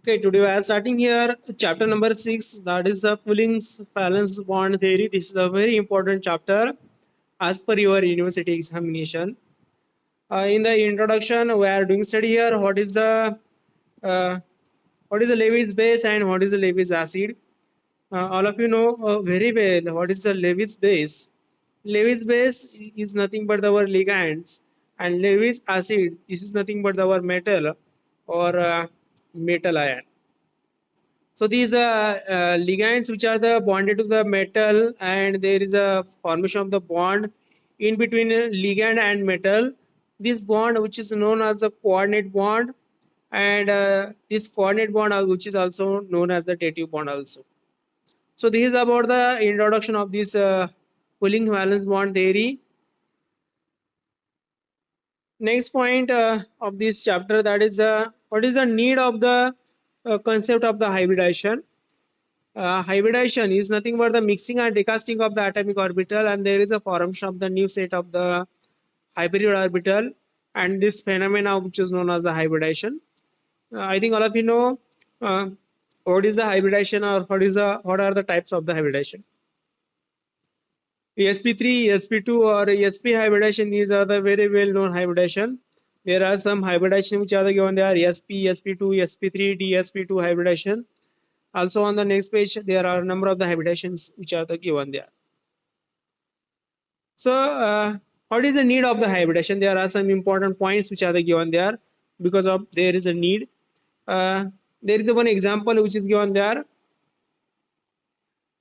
Okay, today we are starting here chapter number 6, that is the Pulling's valence bond theory. This is a very important chapter as per your university examination. In the introduction, we are doing study here uh, what is the Lewis base and what is the Lewis acid. All of you know very well what is the Lewis base. Lewis base is nothing but our ligands, and Lewis acid this is nothing but our metal or metal ion. So these ligands which are the bonded to the metal, and there is a formation of the bond in between ligand and metal. This bond which is known as the coordinate bond, and this coordinate bond which is also known as the dative bond also. So this is about the introduction of this Pulling valence bond theory. Next point of this chapter, that is what is the need of the concept of the hybridization. Hybridization is nothing but the mixing and recasting of the atomic orbital, and there is a formation of the new set of the hybrid orbital, and this phenomena which is known as the hybridization. I think all of you know what is the hybridization, or what are the types of the hybridization. sp3, sp2 or sp hybridization, these are the very well known hybridization. There are some hybridization which are given there: sp, sp2, sp3, dsp2 hybridization. Also on the next page there are a number of the hybridations which are given there. So what is the need of the hybridization? There are some important points which are given there because of there is a need. There is one example which is given there.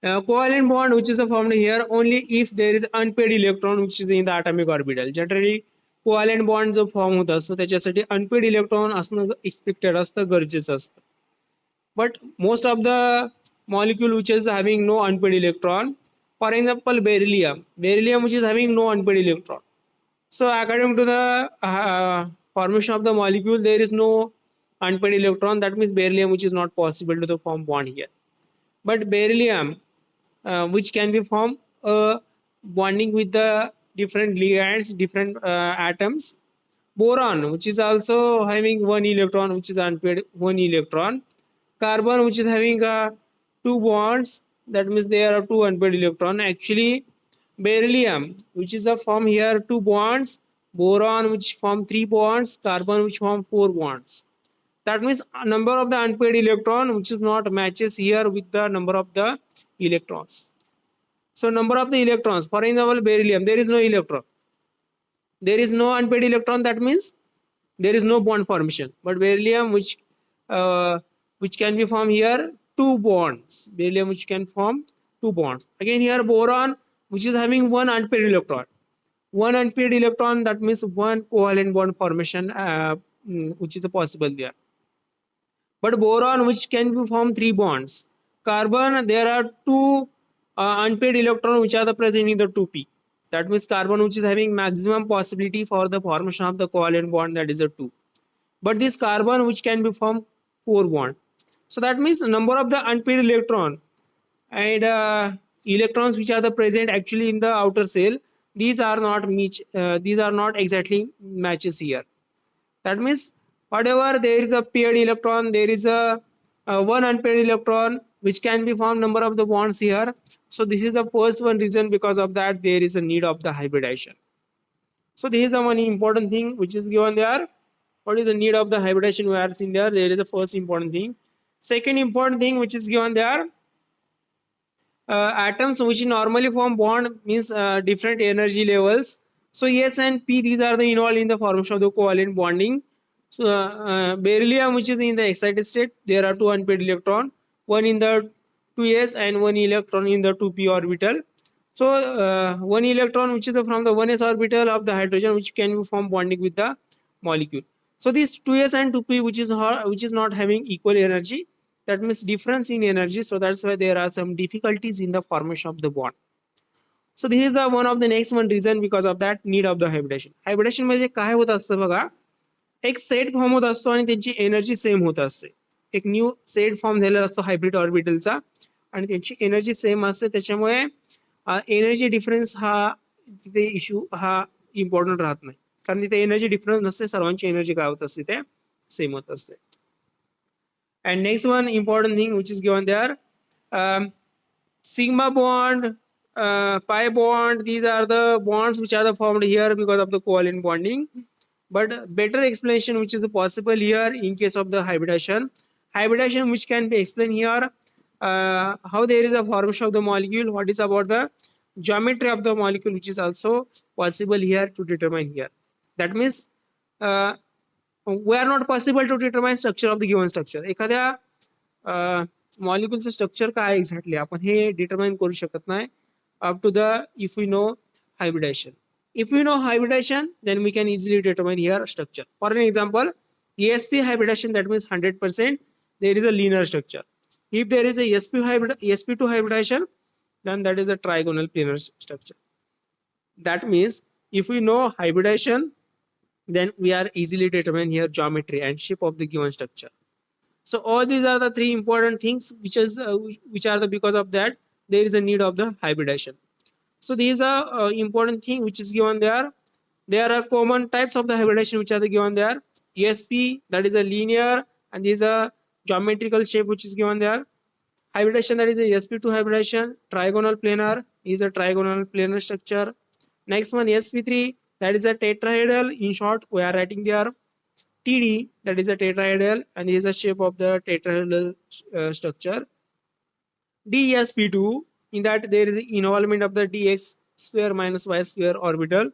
Covalent bond which is formed here only if there is unpaired electron which is in the atomic orbital. Generally covalent bonds form होत असतं त्याच्यासाठी unpaired electron असणं expected असतं, गरजेचं असतं. But most of the molecule which is having no unpaired electron, for example beryllium which is having no unpaired electron. So according to the formation of the molecule, there is no unpaired electron. That means beryllium which is not possible to form bond here. But beryllium which can be formed bonding with the different ligands, different atoms. Boron which is also having one electron which is unpaired, one electron. Carbon which is having two bonds, that means there are two unpaired electron. Actually beryllium which is a form here two bonds, boron which form three bonds, carbon which form four bonds. That means number of the unpaired electron which is not matches here with the number of the electrons. So number of the electrons, for example beryllium, there is no electron, there is no unpaired electron, that means there is no bond formation. But beryllium which can be formed here two bonds, beryllium which can form two bonds. Again here boron which is having one unpaired electron, one unpaired electron, that means one covalent bond formation which is possible there. But boron which can be form three bonds. Carbon, there are two unpaired electron which are the present in the 2p. That means carbon which is having maximum possibility for the formation of the covalent bond, that is a 2. But this carbon which can be formed 4 bond. So that means number of the unpaired electron and electrons which are the present actually in the outer shell, these are not exactly matches here. That means whatever there is a paired electron, there is a one unpaired electron which can be formed number of the bonds here. So this is the first one reason, because of that there is a need of the hybridization. So this is the one important thing which is given there. What is the need of the hybridization we are seeing there? There is the first important thing. Second important thing which is given there, atoms which normally form bond means different energy levels. So S and P, these are the involved in the formation of the covalent bonding. So beryllium which is in the excited state, there are two unpaired electron, one in the 2s and one electron in the 2p orbital. So one electron which is from the 1s orbital of the hydrogen which can be form bonding with the molecule. So this 2s and 2p which is not having equal energy, that means difference in energy. So that's why there are some difficulties in the formation of the bond. So this is the one of the next one reason, because of that need of the hybridization. Hybridization म्हणजे काय होत असतं बघा, एक set form होत असतो आणि त्यांची एनर्जी सेम होत असते. एक न्यू सेट फॉर्म झालेला असतो हायब्रिड ऑर्बिटलचा आणि त्यांची एनर्जी सेम असते. त्याच्यामुळे एनर्जी डिफरन्स हा तिथे इश्यू हा इम्पॉर्टंट राहत नाही, कारण तिथे एनर्जी डिफरन्स नसते, सर्वांची एनर्जी काय होत असते ते सेम होत असते. And next one important thing which is given there, um, sigma bond, pi bond, these are the bonds which are the formed here because of the covalent bonding. But better explanation which is possible here in case of the hybridization which can be explained here, how there is a formation of the molecule, what is about the geometry of the molecule which is also possible here to determine here. That means uh, we are not possible to determine structure of the given structure. एखाद्या मॉलिक्यूलचं structure काय exactly आपण हे determine करू शकत नाही up to the if we know hybridization. If we know hybridization, then we can easily determine here structure. For an example, ESP hybridization, that means 100% there is a linear structure. If there is a ESP2 hybridization, then that is a trigonal planar structure. That means if we know hybridization, then we are easily determine here geometry and shape of the given structure. So all these are the three important things which are the because of that there is a need of the hybridization. So these are important thing which is given there. There are common types of the hybridization which are the given there. ESP, that is a linear, and this is a geometrical shape which is given there. Hybridization, that is a ESP2 hybridization. Trigonal planar is a trigonal planar structure. Next one ESP3, that is a tetrahedral. In short, we are writing there TD, that is a tetrahedral, and this is the shape of the tetrahedral structure. DESP2, in that there is involvement of the dx square minus y square orbital,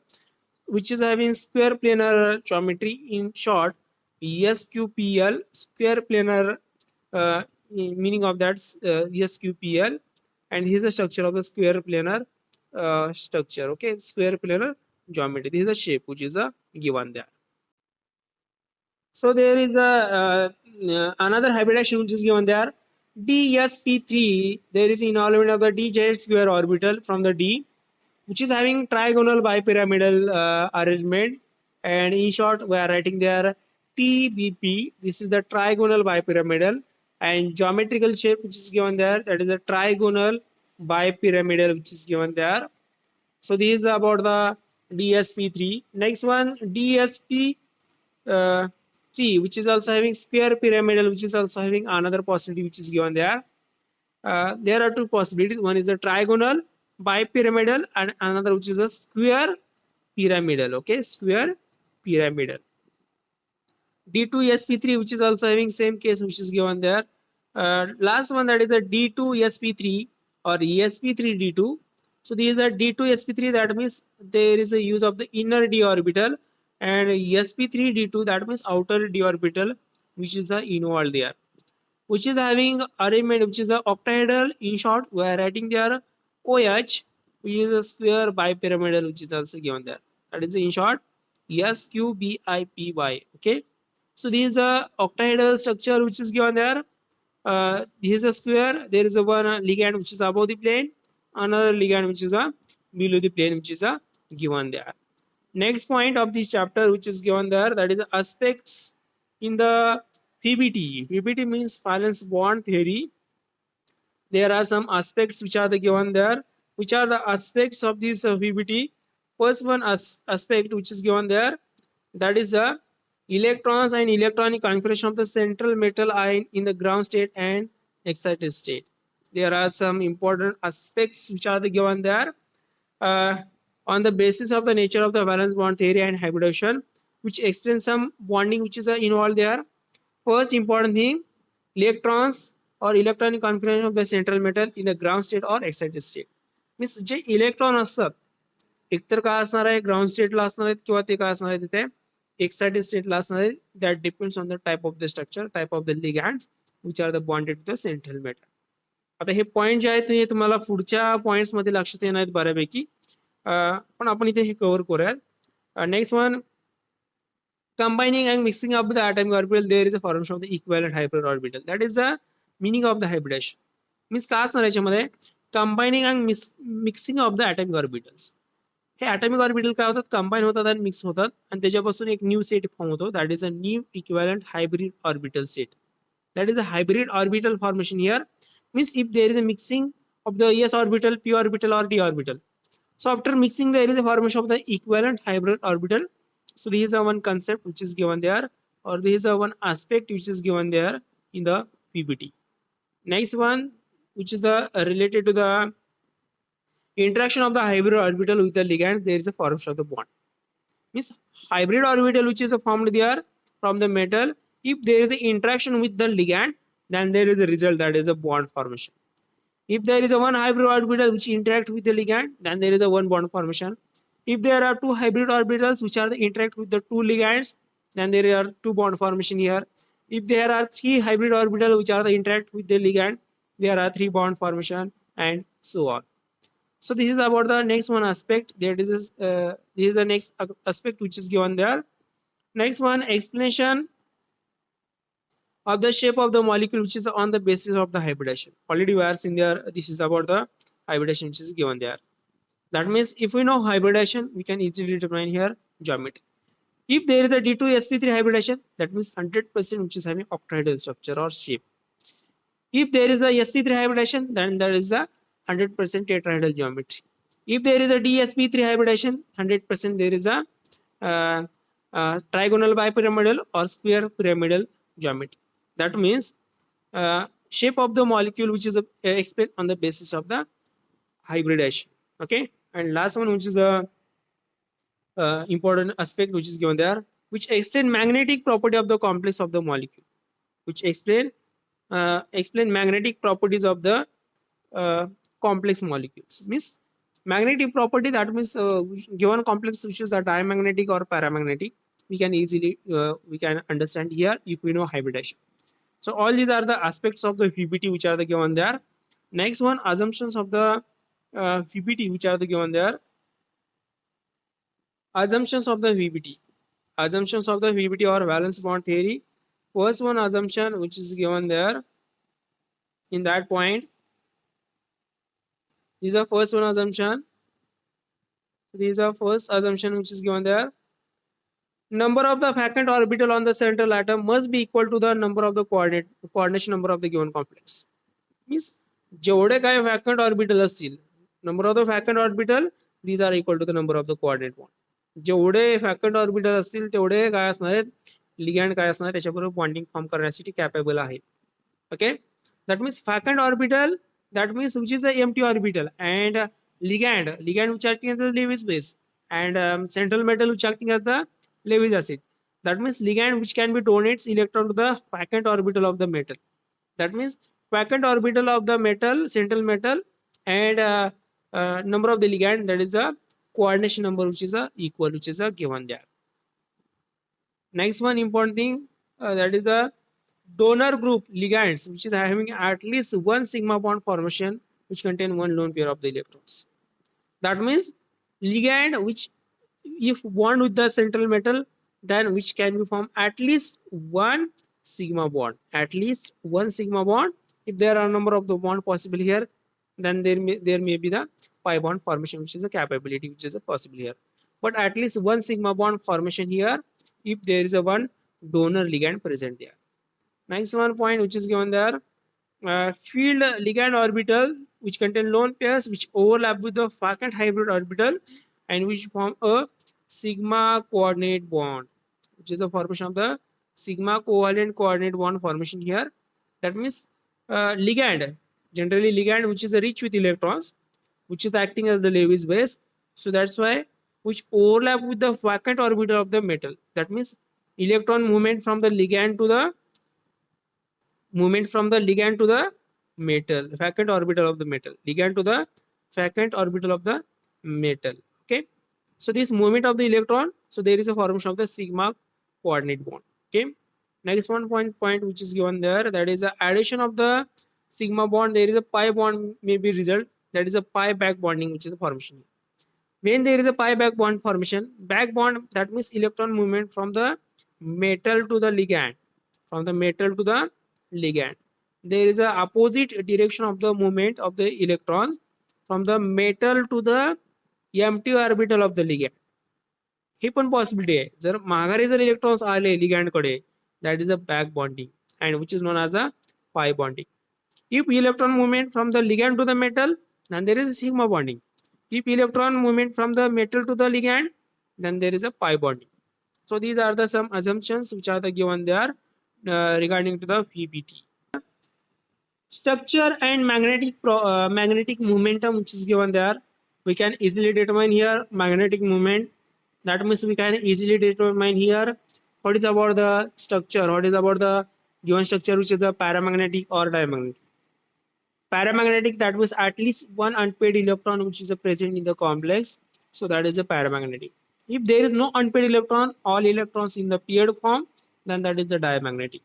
which is having square planar geometry. In short, SQPL, square planar, meaning of that SQPL, and this is the structure of the square planar structure. Okay, square planar geometry. This is the shape which is given there. So there is a another hybridization which is given there. DSP3, there is involvement of the dz square orbital from the D, which is having trigonal bipyramidal arrangement. And in short, we are writing there TBP. This is the trigonal bipyramidal, and geometrical shape which is given there, that is a trigonal bipyramidal which is given there. So this is about the DSP3. Next one DSP. 3, which is also having square pyramidal, which is also having another possibility which is given there. There are two possibilities. One is the trigonal bipyramidal, and another which is a square pyramidal. Okay, square pyramidal. D2sp3, which is also having same case which is given there. Last one, that is a D2sp3 or ESP3D2. So this is a D2sp3, that means there is a use of the inner d orbital, and sp3d2, that means outer d orbital which is involved there, which is having arrangement which is a octahedral. In short, we are writing there OH, which is a square bipyramidal which is also given there, that is in short SQBIPY. Okay, so this is the octahedral structure which is given there. This is a square, there is a one ligand which is above the plane, another ligand which is below the plane which is given there. Next point of this chapter which is given there, that is aspects in the PBT. PBT means valence bond theory. There are some aspects which are the given there. Which are the aspects of this PBT? First one aspect which is given there, that is the electrons and electronic configuration of the central metal ion in the ground state and excited state. There are some important aspects which are the given there. On the basis of the nature of the valence bond theory and hybridization, which explains some bonding which is involved there. First important thing, electrons or electronic configuration of the central metal in the ground state or excited state. Means J electron असतात एकतर काय असणार आहे, ground स्टेटला असणार आहेत किंवा ते काय असणार आहे तिथे एक्साइटेड स्टेटला असणार आहे. That depends on the type of the structure, type of the ligands which are the bonded to the central metal. आता हे पॉईंट जे आहेत हे तुम्हाला पुढच्या पॉईंट्स मध्ये लक्षात येणार आहेत बऱ्यापैकी, पण आपण इथे हे कव्हर करूयात. Next one, combining and mixing up the atomic orbital, there is a formation of the equivalent hybrid orbital. That is the meaning of the hybridization. Means काय असणार याच्यामध्ये, combining and mixing of the atomic orbitals. Hey atomic orbital काय होतात, combine होतात आणि mix होतात आणि त्याच्यापासून एक न्यू सेट फॉर्म होतो. That is a new equivalent hybrid orbital set. That is a hybrid orbital formation here. Means if there is a mixing of the s orbital, p orbital or d orbital, so after mixing there is a formation of the equivalent hybrid orbital. So this is the one concept which is given there, or this is the one aspect which is given there in the PBT. Next one, which is the related to the interaction of the hybrid orbital with the ligand, there is a formation of the bond. Means hybrid orbital which is formed there from the metal, if there is an interaction with the ligand, then there is a result, that is a bond formation. If there is a one hybrid orbital which interact with the ligand, then there is a one bond formation. If there are two hybrid orbitals which are the interact with the two ligands, then there are two bond formation here. If there are three hybrid orbitals which are the interact with the ligand, there are three bond formation, and so on. So this is about the next one aspect. That is this is the next aspect which is given there. Next one, explanation of the shape of the molecule which is on the basis of the hybridization. Already we are seeing there. This is about the hybridization which is given there. That means if we know hybridization, we can easily determine here geometry. If there is a D2sp3 hybridization, that means 100% which is having octahedral structure or shape. If there is a sp3 hybridization, then there is a 100% tetrahedral geometry. If there is a dsp3 hybridization, 100% there is a trigonal bipyramidal or square pyramidal geometry. That means shape of the molecule which is explained on the basis of the hybridization. Okay, and last one, which is a important aspect which is given there, which explain magnetic property of the complex of the molecule, which explain magnetic properties of the complex molecules. Means magnetic property, that means given complex which is the diamagnetic or paramagnetic, we can easily we can understand here if we know hybridization. So all these are the aspects of the VBT which are the given there. Next one, assumptions of the VBT which are the given there. Assumptions of the VBT. Assumptions of the VBT or valence bond theory. First one assumption which is given there in that point. This is the first one assumption. This is the first assumption which is given there. Number of the vacant orbital on the central atom must be equal to the number of the coordination number of the given complex. Means जेवढे काय vacant orbital असतील, number of the vacant orbital, these are equal to the number of the coordinate bond. जेवढे vacant orbital असतील तेवढे काय असणार आहेत, ligand काय असणार त्याच्याबरोबर बॉन्डिंग फॉर्म करण्यासाठी कॅपेबल आहे. Okay, that means vacant orbital, that means which is the empty orbital, and ligand which acting as the Lewis base, and central metal which acting as the Lewis acid. That means ligand which can be donates electron to the vacant orbital of the metal. That means vacant orbital of the metal, central metal, and number of the ligand, that is the coordination number which is equal, which is given there. Next one important thing, that is the donor group ligands which is having at least one sigma bond formation which contain one lone pair of the electrons. That means ligand which if bond with the central metal, then which can be formed at least one sigma bond, at least one sigma bond. If there are a number of the bond possible here, then there may be the pi bond formation which is a capability which is possible here, but at least one sigma bond formation here if there is a one donor ligand present there. Next one point which is given there, field ligand orbital which contain lone pairs which overlap with the vacant hybrid orbital and which form a sigma coordinate bond, which is the formation of the sigma covalent coordinate bond formation here. That means ligand, generally ligand which is rich with electrons, which is acting as the Lewis base. So that's why which overlap with the vacant orbital of the metal. That means electron movement from the ligand to the metal, vacant orbital of the metal, ligand to the vacant orbital of the metal. Okay, so this movement of the electron, so there is a formation of the sigma coordinate bond. Okay, next one point which is given there, that is the addition of the sigma bond, there is a pi bond may be result, that is a pi back bonding which is the formation. When there is a pi back bond formation, back bond, that means electron movement from the metal to the ligand, from the metal to the ligand, there is a opposite direction of the movement of the electrons from the metal to the empty orbital of the ligand. हे पण possibility आहे, जर माघारी जर electrons आले लिगॅन्ड कडे, that is a back bonding and which is known as a pi bonding. If electron movement from the ligand to the metal, then there is a sigma bonding. If electron movement from the metal to the ligand, then there is a pi bonding. So these are the some assumptions which are the given there regarding to the VBT. Structure and magnetic momentum which is given there, we can easily determine here magnetic moment. That means we can easily determine here what is about the structure, what is about the given structure, which is the paramagnetic or diamagnetic. Paramagnetic, that means at least one unpaired electron which is present in the complex, so that is a paramagnetic. If there is no unpaired electron, all electrons in the paired form, then that is the diamagnetic.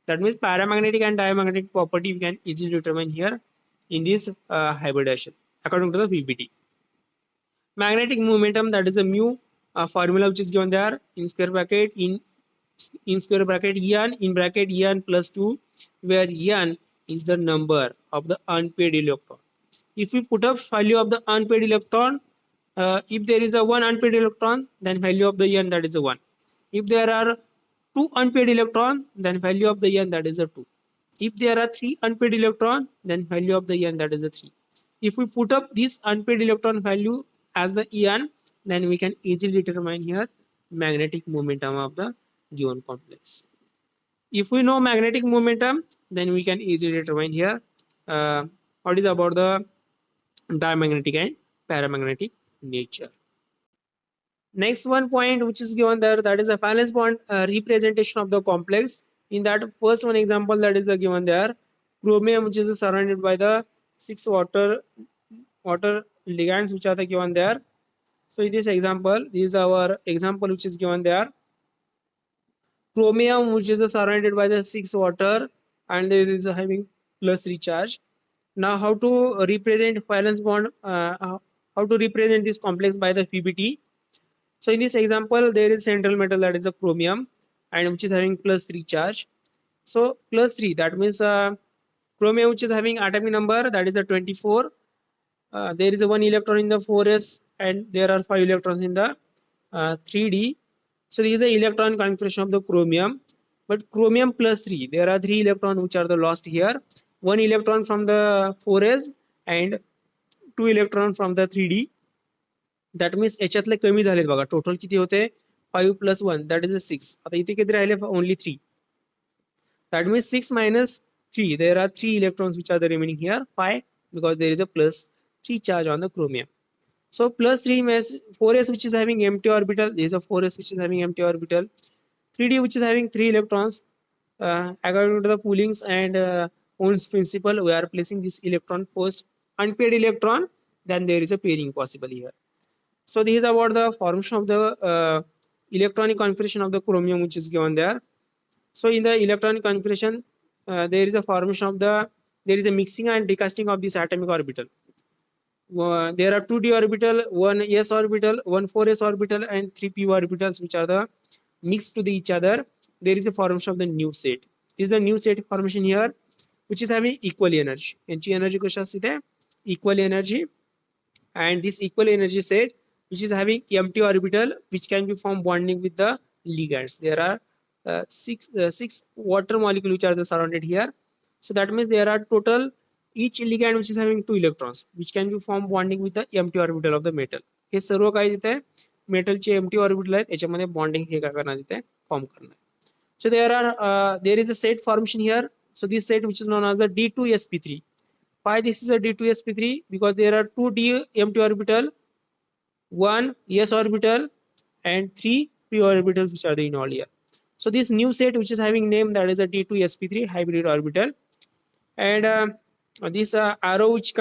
That means paramagnetic and diamagnetic property we can easily determine here in this hybridization according to the VBT. Magnetic momentum, that is a mu formula which is given there in square bracket, in square bracket en in bracket en plus 2, where en is the number of the unpaired electron. If we put up value of the unpaired electron, if there is a one unpaired electron, then value of the en, that is a 1. If there are two unpaired electron, then value of the en, that is a 2. If there are three unpaired electron, then value of the en, that is a 3. If we put up this unpaired electron value as the en, then we can easily determine here magnetic momentum of the given complex. If we know magnetic momentum, then we can easily determine here what is about the diamagnetic and paramagnetic nature. Next one point which is given there, that is a valence bond representation of the complex. In that first one example that is given there, chromium which is surrounded by the 6 water ligands which are given there. So in this example, this is our example which is given there. Chromium which is surrounded by the 6 water and there is having +3 charge. Now how to represent valence bond, how to represent this complex by the PBT. So in this example, there is central metal, that is a chromium, and which is having +3 charge. So +3, that means chromium which is having atomic number, that is a 24. There is a one electron in the 4s and there are 5 electrons in the 3d. So this is the electron configuration of the chromium. But chromium +3, there are 3 electrons which are the lost here. 1 electron from the 4s and 2 electron from the 3d. That means याच्यातले कमी झालेत बघा. Total किती होते 5 + 1 that is 6. आता इथे किती राहिले only 3. That means 6 - 3, there are 3 electrons which are the remaining here. Why? Because there is a +3 charge on the chromium. So +3 means 4s which is having empty orbital, there is a 4s which is having empty orbital. 3d which is having 3 electrons. According to the Pauling's and Ohm's principle, we are placing this electron first, unpaired electron, then there is a pairing possible here. So this is about the formation of the electronic configuration of the chromium which is given there. So in the electronic configuration, there is a formation of there is a mixing and decasting of this atomic orbital. There are 2d orbital, 1 s orbital, 1 4s orbital, and 3 p orbitals which are the mixed to each other. There is a formation of the new set. This is a new set formation here, which is having equal energy. यांची energy कशी असते ते equal energy, and this equal energy set which is having empty orbital which can be formed bonding with the ligands. There are six water molecules which are surrounded here. So that means there are total each ligand which is having 2 electrons which can be formed bonding with the empty orbital of the metal. हे सर्व काय देत आहे मेटलचे empty orbital आहेत याच्यामध्ये bonding हे काय करणार देत आहे form करणार. So there is a set formation here. So this set which is known as the D2sp3. Why this is a D2sp3? Because there are 2 d empty orbital, 1 s orbital, and 3 p orbitals which are the in all here. So this new set which is having name, that is a D2sp3 hybrid orbital, and this arrow which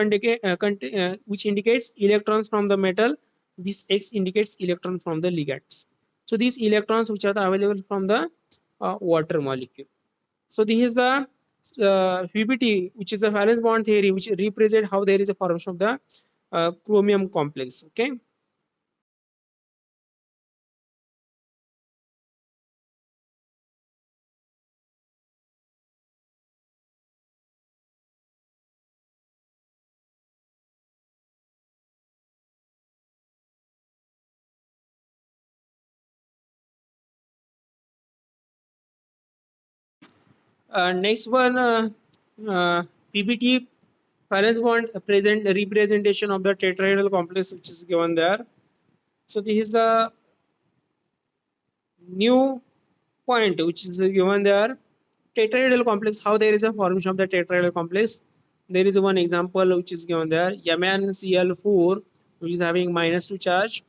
indicates electrons from the metal, this X indicates electron from the ligands. So these electrons which are available from the water molecule. So this is the VBT, which is the valence bond theory, which represent how there is a formation of the chromium complex. Okay. Next one, PBT valence bond representation of the tetrahedral complex which is given there. So this is the new point which is given there. Tetrahedral complex, how there is a formation of the tetrahedral complex. There is one example which is given there, MnCl4, which is having -2 charge.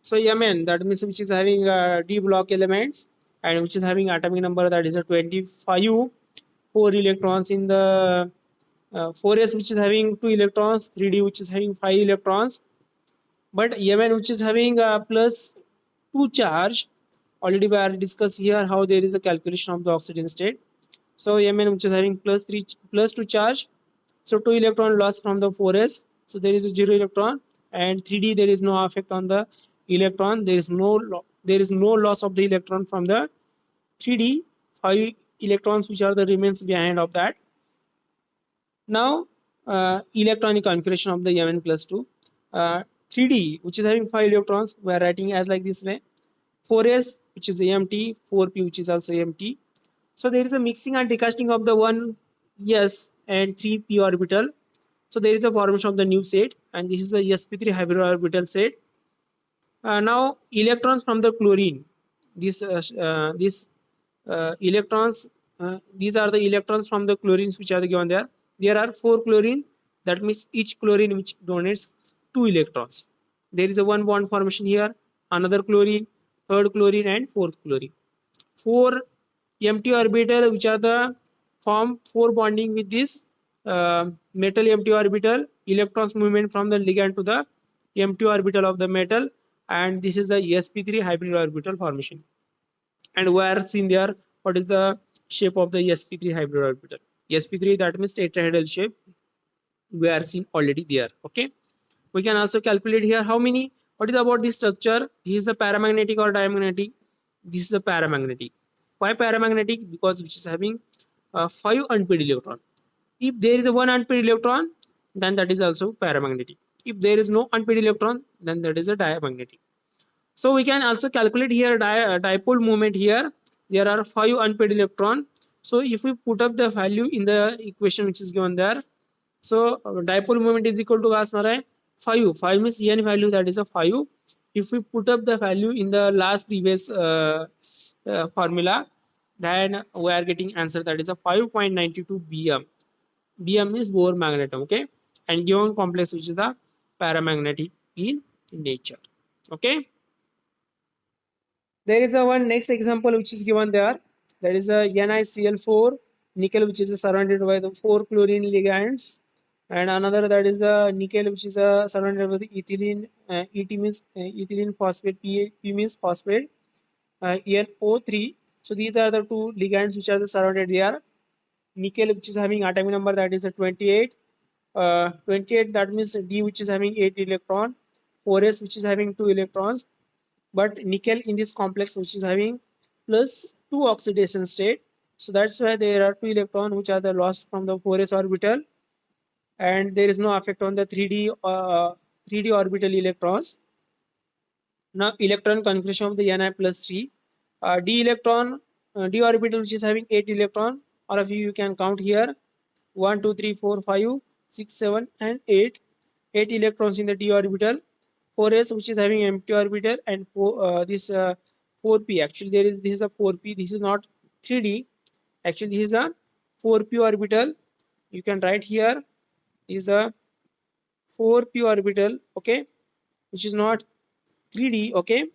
So Mn, that means which is having d block elements and which is having atomic number that is a 25, 4 electrons in the 4s which is having 2 electrons, 3d which is having 5 electrons, but Mn which is having plus 2 charge. Already we are discussed here how there is a calculation of the oxidation state. So Mn which is having plus 2 charge, so 2 electron loss from the 4s, so there is a 0 electron, and 3d there is no effect on the electron, there is no loss of the electron from the 3d, 5 electrons which are the remains behind of that. Now electronic configuration of the Mn plus 2, 3d which is having 5 electrons, we are writing as like this way, 4s which is empty, 4p which is also empty. So there is a mixing and decasting of the 1s and 3p orbital. So there is a formation of the new set, and this is the sp3 hybrid orbital set. Now electrons from the chlorine, these electrons, these are the electrons from the chlorines which are given there. There are 4 chlorine, that means each chlorine which donates 2 electrons. There is a one bond formation here, another chlorine, third chlorine and fourth chlorine. 4 empty orbital which are the form 4 bonding with this metal empty orbital, electrons movement from the ligand to the empty orbital of the metal, and this is the sp3 hybrid orbital formation. And we are seen there what is the shape of the sp3 hybrid orbital. sp3, that means tetrahedral shape, we are seen already there. Okay, we can also calculate here how many, what is about this structure. This is the paramagnetic or diamagnetic, this is the paramagnetic. Why paramagnetic? Because which is having 5 unpaired electron. If there is a one unpaired electron, then that is also paramagnetic. If there is no unpaired electron, then that is a diamagnetic. So we can also calculate here dipole moment here. There are 5 unpaired electron. So if we put up the value in the equation which is given there, so dipole moment is equal to gas 5. 5 means n value, that is a 5. If we put up the value in the last previous formula, then we are getting answer that is a 5.92 bm. Bm is Bohr magneton. Okay, and given complex which is the paramagnetic in nature. Okay, there is a one next example which is given there, that is a NiCl4 nickel which is surrounded by the 4 chlorine ligands, and another that is a nickel which is surrounded by the ethylene, Et means ethylene phosphate, P means phosphate, NO3. So these are the 2 ligands which are surrounded there. Nickel which is having atomic number that is a 28, 28, that means D which is having 8 electron, 4s which is having 2 electrons, but nickel in this complex which is having plus 2 oxidation state, so that's why there are 2 electrons which are the lost from the 4s orbital, and there is no effect on the 3d orbital electrons. Now electron configuration of the Ni plus 3, d electron, d orbital which is having 8 electron. All of you can count here, 1 2 3 4 5 6 7 and 8 electrons in the d orbital. 4s which is having empty orbital, and this 4p, actually there is, this is a 4p, this is not 3d, actually this is a 4p orbital. You can write here is a 4p orbital. Okay, which is not 3d. Okay,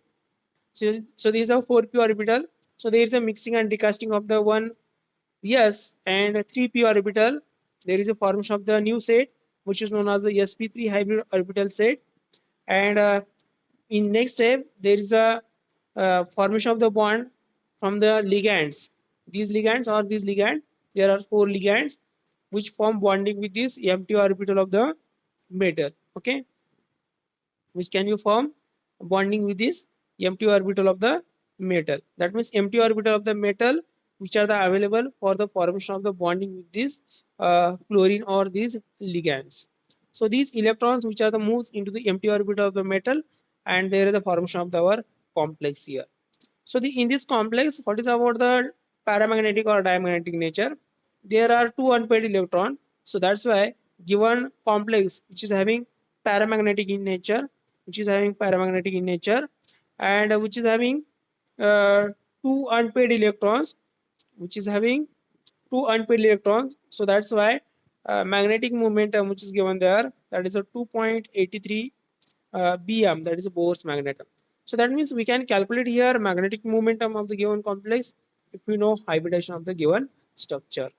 so this is a 4p orbital. So there is a mixing and decasting of the 1s and 3p orbital. There is a formation of the new set which is known as the sp3 hybrid orbital set, and in next step there is a formation of the bond from the ligands. These ligands or this ligand, there are 4 ligands which form bonding with this empty orbital of the metal. Okay, which can you form bonding with this empty orbital of the metal. That means empty orbital of the metal which are the available for the formation of the bonding with this chlorine or these ligands. So these electrons which are the moves into the empty orbital of the metal, and there is the formation of our complex here. So in this complex, what is about the paramagnetic or diamagnetic nature? There are 2 unpaired electron. So that's why given complex which is having paramagnetic in nature, and which is having 2 unpaired electrons, which is having two unpaired electrons. So that's why magnetic momentum which is given there, that is a 2.83 bm, that is a Bohr's magnetism. So that means we can calculate here magnetic momentum of the given complex if we know hybridization of the given structure.